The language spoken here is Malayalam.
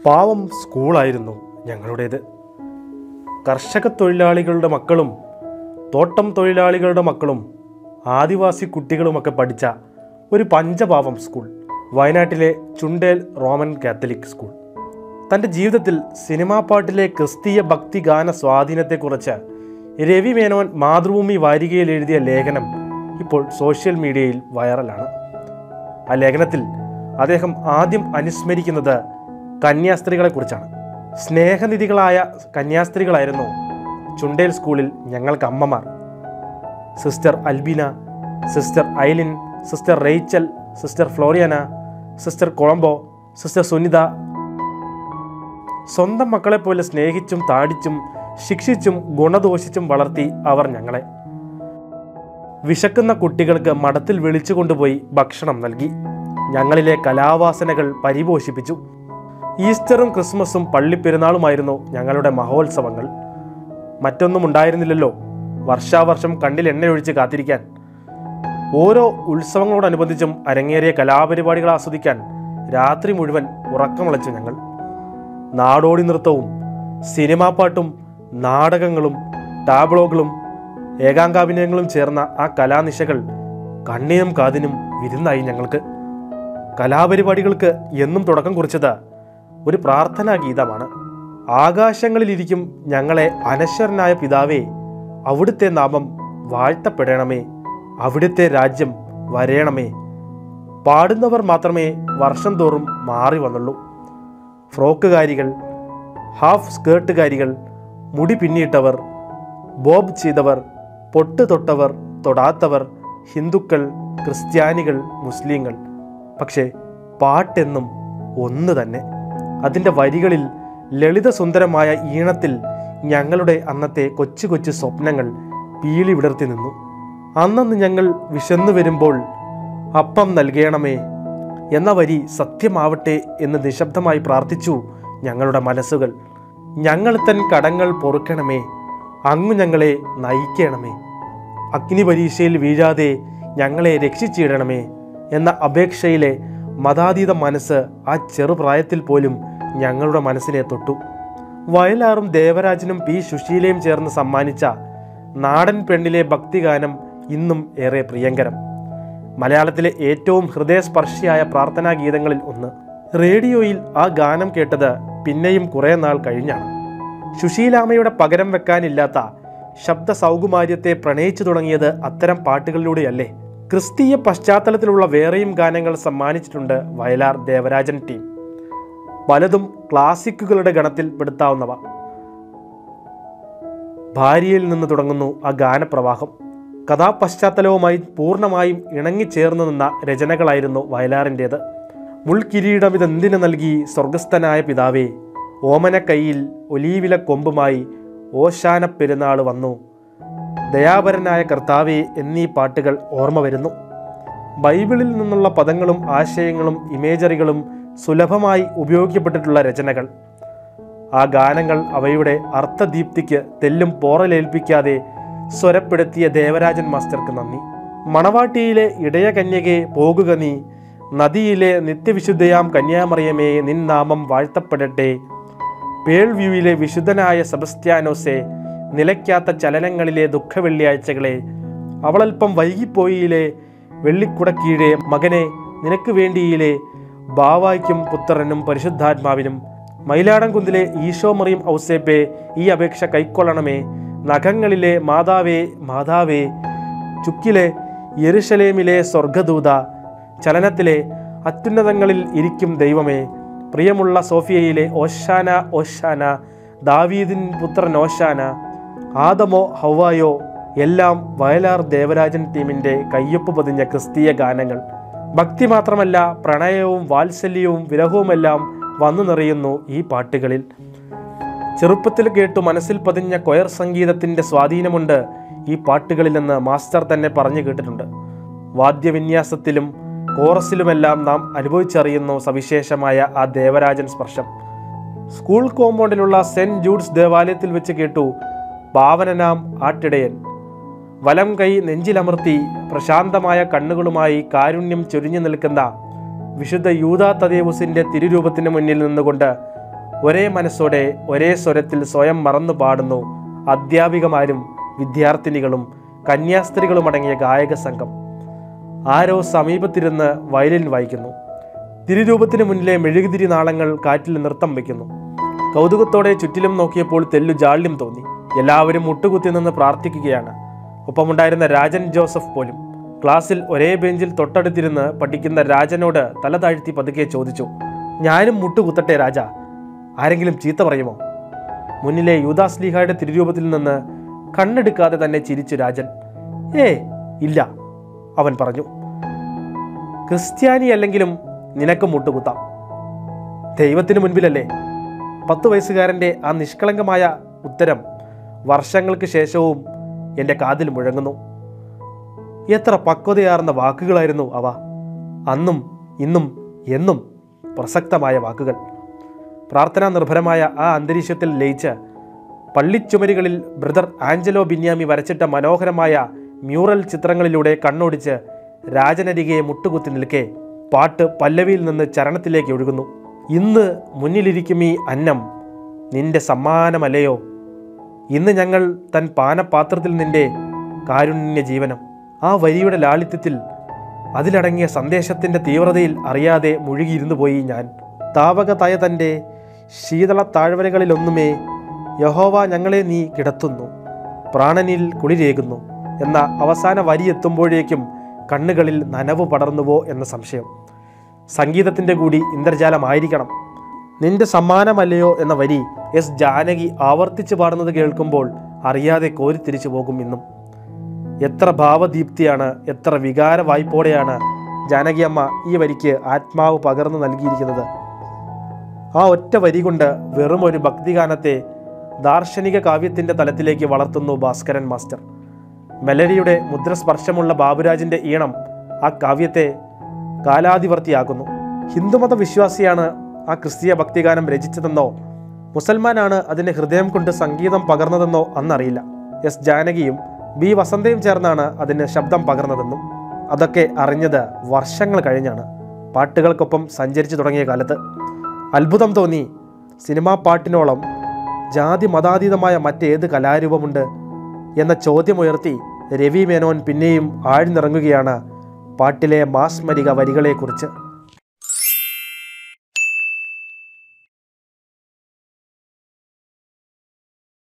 പാവം സ്കൂളായിരുന്നു ഞങ്ങളുടേത്. കർഷക തൊഴിലാളികളുടെ മക്കളും തോട്ടം തൊഴിലാളികളുടെ മക്കളും ആദിവാസി കുട്ടികളുമൊക്കെ പഠിച്ച ഒരു പഞ്ചപാവം സ്കൂൾ, വയനാട്ടിലെ ചുണ്ടേൽ റോമൻ കാത്തലിക് സ്കൂൾ. തൻ്റെ ജീവിതത്തിൽ സിനിമാ പാട്ടിലെ ക്രിസ്തീയ ഭക്തിഗാന സ്വാധീനത്തെക്കുറിച്ച് രവി മേനോൻ മാതൃഭൂമി വാരികയിൽ എഴുതിയ ലേഖനം ഇപ്പോൾ സോഷ്യൽ മീഡിയയിൽ വൈറലാണ്. ആ ലേഖനത്തിൽ അദ്ദേഹം ആദ്യം അനുസ്മരിക്കുന്നത് കന്യാസ്ത്രീകളെക്കുറിച്ചാണ്. സ്നേഹനിധികളായ കന്യാസ്ത്രീകളായിരുന്നു ചുണ്ടേൽ സ്കൂളിൽ ഞങ്ങൾക്ക് അമ്മമാർ. Sister Albina, sister Eileen, sister Rachel, sister Floriana, sister Colombo, sister Sunitha. സ്വന്തം മക്കളെപ്പോലെ സ്നേഹിച്ചും താടിച്ചും ശിക്ഷിച്ചും ഗുണദോഷിച്ചും വളർത്തി അവർ ഞങ്ങളെ. വിശക്കുന്ന കുട്ടികൾക്ക് മഠത്തിൽ വിളിച്ചു കൊണ്ടുപോയി ഭക്ഷണം നൽകി. ഞങ്ങളിലെ കലാവാസനകൾ പരിപോഷിപ്പിച്ചു. ഈസ്റ്ററും ക്രിസ്മസും പള്ളിപ്പെരുന്നാളുമായിരുന്നു ഞങ്ങളുടെ മഹോത്സവങ്ങൾ. മറ്റൊന്നും ഉണ്ടായിരുന്നില്ലല്ലോ വർഷാവർഷം കണ്ണിൽ എണ്ണയൊഴിച്ച് കാത്തിരിക്കാൻ. ഓരോ ഉത്സവങ്ങളോടനുബന്ധിച്ചും അരങ്ങേറിയ കലാപരിപാടികൾ ആസ്വദിക്കാൻ രാത്രി മുഴുവൻ ഉറക്കമുളച്ചു ഞങ്ങൾ. നാടോടി നൃത്തവും സിനിമാ പാട്ടും നാടകങ്ങളും ടാബ്ലോകളും ഏകാംഗാഭിനയങ്ങളും ചേർന്ന ആ കലാനിശകൾ കണ്ണിനും കാതിനും വിരുന്നായി ഞങ്ങൾക്ക്. കലാപരിപാടികൾക്ക് എന്നും തുടക്കം കുറിച്ചത് ഒരു പ്രാർത്ഥനാ ഗീതമാണ്. ആകാശങ്ങളിലിരിക്കും ഞങ്ങളെ അനശ്വരനായ പിതാവേ, അവിടുത്തെ നാമം വാഴ്ത്തപ്പെടണമേ, അവിടുത്തെ രാജ്യം വരയണമേ. പാടുന്നവർ മാത്രമേ വർഷം തോറും മാറി വന്നുള്ളൂ. ഫ്രോക്കുകാരികൾ, ഹാഫ് സ്കേർട്ടുകാരികൾ, മുടി പിന്നിയിട്ടവർ, ബോബ് ചെയ്തവർ, പൊട്ട് തൊട്ടവർ, തൊടാത്തവർ, ഹിന്ദുക്കൾ, ക്രിസ്ത്യാനികൾ, മുസ്ലിങ്ങൾ. പക്ഷേ പാട്ടെന്നും ഒന്ന് തന്നെ. അതിൻ്റെ വരികളിൽ ലളിതസുന്ദരമായ ഈണത്തിൽ ഞങ്ങളുടെ അന്നത്തെ കൊച്ചു കൊച്ചു സ്വപ്നങ്ങൾ പീലി വിടർത്തി നിന്നു. അന്നന്ന് ഞങ്ങൾ വിശന്നു വരുമ്പോൾ അപ്പം നൽകണമേ എന്ന വരി സത്യമാവട്ടെ എന്ന് നിശബ്ദമായി പ്രാർത്ഥിച്ചു ഞങ്ങളുടെ മനസ്സുകൾ. ഞങ്ങൾ തൻ കടങ്ങൾ പൊറുക്കണമേ, അങ്ങ് ഞങ്ങളെ നയിക്കണമേ, അഗ്നിപരീക്ഷയിൽ വീഴാതെ ഞങ്ങളെ രക്ഷിച്ചിടണമേ എന്ന അപേക്ഷയിലെ മതാതീത മനസ്സ് ആ ചെറുപ്രായത്തിൽ പോലും ഞങ്ങളുടെ മനസ്സിനെ തൊട്ടു. വയലാറും ദേവരാജനും പി സുശീലയും ചേർന്ന് സമ്മാനിച്ച നാടൻ പെണ്ണിലെ ഭക്തിഗാനം ഇന്നും ഏറെ പ്രിയങ്കരം. മലയാളത്തിലെ ഏറ്റവും ഹൃദയസ്പർശിയായ പ്രാർത്ഥനാ ഗീതങ്ങളിൽ ഒന്ന്. റേഡിയോയിൽ ആ ഗാനം കേട്ടത് പിന്നെയും കുറേ നാൾ കഴിഞ്ഞാണ്. സുശീലാമ്മയുടെ പകരം വെക്കാനില്ലാത്ത ശബ്ദ സൗകുമാര്യത്തെ പ്രണയിച്ചു തുടങ്ങിയത് അത്തരം പാട്ടുകളിലൂടെയല്ലേ? ക്രിസ്തീയ പശ്ചാത്തലത്തിലുള്ള വേറെയും ഗാനങ്ങൾ സമ്മാനിച്ചിട്ടുണ്ട് വയലാർ ദേവരാജൻ ടീം. പലതും ക്ലാസിക്കുകളുടെ ഗണത്തിൽ പെടുത്താവുന്നവ. ഭാര്യയിൽ നിന്ന് തുടങ്ങുന്നു ആ ഗാനപ്രവാഹം. കഥാപശ്ചാത്തലവുമായി പൂർണ്ണമായും ഇണങ്ങിച്ചേർന്നു നിന്ന രചനകളായിരുന്നു വയലാറിൻ്റേത്. മുൾക്കിരീടമിതെന്തിനു നൽകി സ്വർഗസ്ഥനായ പിതാവേ, ഓമന കൈയിൽ ഒലീവില കൊമ്പുമായി ഓശാന പെരുന്നാൾ വന്നു, ദയാപരനായ കർത്താവേ എന്നീ പാട്ടുകൾ ഓർമ്മ വരുന്നു. ബൈബിളിൽ നിന്നുള്ള പദങ്ങളും ആശയങ്ങളും ഇമേജറികളും സുലഭമായി ഉപയോഗിക്കപ്പെട്ടിട്ടുള്ള രചനകൾ. ആ ഗാനങ്ങൾ അവയുടെ അർത്ഥദീപ്തിക്ക് തെല്ലും പോറലേൽപ്പിക്കാതെ സ്വരപ്പെടുത്തിയ ദേവരാജൻ മാസ്റ്റർക്ക് നന്ദി. മണവാട്ടിയിലെ ഇടയ കന്യകെ പോകുക നീ, നദിയിലെ നിത്യവിശുദ്ധയാം കന്യാമറിയമേ നിൻ നാമം വാഴ്ത്തപ്പെടട്ടെ, പേൾ വ്യൂവിലെ വിശുദ്ധനായ സെബസ്ത്യാനോസെ, നിലയ്ക്കാത്ത ചലനങ്ങളിലെ ദുഃഖവെള്ളിയാഴ്ചകളെ, അവളൽപ്പം വൈകിപ്പോയിലെ വെള്ളിക്കുടക്കീഴെ മകനെ നിനക്ക് വേണ്ടിയിലെ ബാവായ്ക്കും പുത്രനും പരിശുദ്ധാത്മാവിനും, മയിലാടംകുന്നിലെ ഈശോ മറിയം ഔസേപ്പെ ഈ അപേക്ഷ കൈക്കൊള്ളണമേ, നഖങ്ങളിലെ മാതാവേ മാതാവേ, ചുക്കിലെ യെരുശലേമിലെ സ്വർഗദൂത, ചലനത്തിലെ അത്യുന്നതങ്ങളിൽ ഇരിക്കും ദൈവമേ, പ്രിയമുള്ള സോഫിയയിലെ ഓശാന ഓശാന, ദാവീദിൻ പുത്രൻ ഓശാന, ആദമോ ഹൗവായോ, എല്ലാം വയലാർ ദേവരാജൻ ടീമിൻ്റെ കയ്യൊപ്പ് പതിഞ്ഞ ക്രിസ്തീയ ഗാനങ്ങൾ. ഭക്തി മാത്രമല്ല, പ്രണയവും വാത്സല്യവും വിരഹവുമെല്ലാം വന്നു നിറയുന്നു ഈ പാട്ടുകളിൽ. ചെറുപ്പത്തിൽ കേട്ടു മനസ്സിൽ പതിഞ്ഞ കൊയർ സംഗീതത്തിൻ്റെ സ്വാധീനമുണ്ട് ഈ പാട്ടുകളിലെന്ന് മാസ്റ്റർ തന്നെ പറഞ്ഞു കേട്ടിട്ടുണ്ട്. വാദ്യവിന്യാസത്തിലും കോറസിലുമെല്ലാം നാം അനുഭവിച്ചറിയുന്നു സവിശേഷമായ ആ ദേവരാജൻ സ്പർശം. സ്കൂൾ കോമ്പൗണ്ടിലുള്ള സെൻറ്റ് ജൂഡ്സ് ദേവാലയത്തിൽ വെച്ച് കേട്ടു പാവനനാം ആട്ടിടയൻ. വലം കൈ നെഞ്ചിലമർത്തി പ്രശാന്തമായ കണ്ണുകളുമായി കാരുണ്യം ചൊരിഞ്ഞു നിൽക്കുന്ന വിശുദ്ധ യൂദാ തദേവുസിൻ്റെ തിരുരൂപത്തിന് മുന്നിൽ നിന്നുകൊണ്ട് ഒരേ മനസ്സോടെ ഒരേ സ്വരത്തിൽ സ്വയം മറന്നു പാടുന്നു അധ്യാപികമാരും വിദ്യാർത്ഥിനികളും കന്യാസ്ത്രീകളുമടങ്ങിയ ഗായക സംഘം. ആരോ സമീപത്തിരുന്ന് വയലിൻ വായിക്കുന്നു. തിരുരൂപത്തിന് മുന്നിലെ മെഴുകുതിരി നാളങ്ങൾ കാറ്റിൽ നൃത്തം വയ്ക്കുന്നു. കൗതുകത്തോടെ ചുറ്റിലും നോക്കിയപ്പോൾ തെല്ലു ജാള്യം തോന്നി. എല്ലാവരും മുട്ടുകുത്തി നിന്ന് പ്രാർത്ഥിക്കുകയാണ്. ഒപ്പമുണ്ടായിരുന്ന രാജൻ ജോസഫ് പോലും. ക്ലാസ്സിൽ ഒരേ ബെഞ്ചിൽ തൊട്ടടുത്തിരുന്ന് പഠിക്കുന്ന രാജനോട് തല താഴ്ത്തി പതുക്കെ ചോദിച്ചു, ഞാനും മുട്ടുകുത്തട്ടെ രാജ, ആരെങ്കിലും ചീത്ത പറയുമോ? മുന്നിലെ യൂദാസ്ലീഹായുടെ തിരുരൂപത്തിൽ നിന്ന് കണ്ണെടുക്കാതെ തന്നെ ചിരിച്ചു രാജൻ. ഇല്ല, അവൻ പറഞ്ഞു. ക്രിസ്ത്യാനി അല്ലെങ്കിലും നിനക്ക് മുട്ടുകുത്താം, ദൈവത്തിന് മുൻപിലല്ലേ. 10 വയസ്സുകാരൻ്റെ ആ നിഷ്കളങ്കമായ ഉത്തരം വർഷങ്ങൾക്ക് ശേഷവും എൻ്റെ കാതിൽ മുഴങ്ങുന്നു. എത്ര പക്വതയാർന്ന വാക്കുകളായിരുന്നു അവ. അന്നും ഇന്നും എന്നും പ്രസക്തമായ വാക്കുകൾ. പ്രാർത്ഥനാ നിർഭരമായ ആ അന്തരീക്ഷത്തിൽ ലയിച്ച് പള്ളിച്ചുമരുകളിൽ ബ്രദർ ആഞ്ചലോ ബിന്യാമി വരച്ചിട്ട മനോഹരമായ മ്യൂറൽ ചിത്രങ്ങളിലൂടെ കണ്ണോടിച്ച് രാജനരികെ മുട്ടുകുത്തി നിൽക്കെ പാട്ട് പല്ലവിയിൽ നിന്ന് ചരണത്തിലേക്ക് ഒഴുകുന്നു. ഇന്ന് മുന്നിലിരിക്കും ഈ അന്നം നിന്റെ സമ്മാനമല്ലയോ, ഇന്ന് ഞങ്ങൾ തൻ പാനപാത്രത്തിൽ നിന്റെ കാരുണ്യ ജീവനം. ആ വരിയുടെ ലാളിത്യത്തിൽ, അതിലടങ്ങിയ സന്ദേശത്തിൻ്റെ തീവ്രതയിൽ അറിയാതെ മുഴുകിയിരുന്നു പോയി ഞാൻ. താവകതായ തൻ്റെ ശീതള താഴ്വരകളിലൊന്നുമേ യഹോവ ഞങ്ങളെ നീ കിടത്തുന്നു, പ്രാണനിൽ കുളിരേകുന്നു എന്ന അവസാന വരി എത്തുമ്പോഴേക്കും കണ്ണുകളിൽ നനവ് പടർന്നുവോ എന്ന സംശയം. സംഗീതത്തിൻ്റെ കൂടി ഇന്ദ്രജാലമായിരിക്കണം. നിന്റെ സമ്മാനമല്ലയോ എന്ന വരി എസ് ജാനകി ആവർത്തിച്ച് പാടുന്നത് കേൾക്കുമ്പോൾ അറിയാതെ കോരിത്തിരിച്ചു പോകും. ഇന്നും എത്ര ഭാവദീപ്തിയാണ്, എത്ര വികാര വായ്പോടെയാണ് ജാനകി അമ്മ ഈ വരിക്ക് ആത്മാവ് പകർന്നു നൽകിയിരിക്കുന്നത്. ആ ഒറ്റ വരി കൊണ്ട് വെറും ഒരു ഭക്തിഗാനത്തെ ദാർശനിക കാവ്യത്തിൻ്റെ തലത്തിലേക്ക് വളർത്തുന്നു ഭാസ്കരൻ മാസ്റ്റർ. മെലഡിയുടെ മുദ്രസ്പർശമുള്ള ബാബുരാജിൻ്റെ ഈണം ആ കാവ്യത്തെ കാലാതിവർത്തിയാക്കുന്നു. ഹിന്ദുമത വിശ്വാസിയാണ് ആ ക്രിസ്തീയ ഭക്തിഗാനം രചിച്ചതെന്നോ മുസൽമാനാണ് അതിൻ്റെ ഹൃദയം കൊണ്ട് സംഗീതം പകർന്നതെന്നോ അന്നറിയില്ല. എസ് ജാനകിയും ബി വസന്തയും ചേർന്നാണ് അതിന് ശബ്ദം പകർന്നതെന്നും അതൊക്കെ അറിഞ്ഞത് വർഷങ്ങൾ കഴിഞ്ഞാണ്, പാട്ടുകൾക്കൊപ്പം സഞ്ചരിച്ചു തുടങ്ങിയ കാലത്ത്. അത്ഭുതം തോന്നി. സിനിമാ പാട്ടിനോളം ജാതി മതാതീതമായ മറ്റേത് കലാരൂപമുണ്ട് എന്ന ചോദ്യമുയർത്തി രവി മേനോൻ പിന്നെയും ആഴ്ന്നിറങ്ങുകയാണ് പാട്ടിലെ മാസ്മരിക വരികളെക്കുറിച്ച്.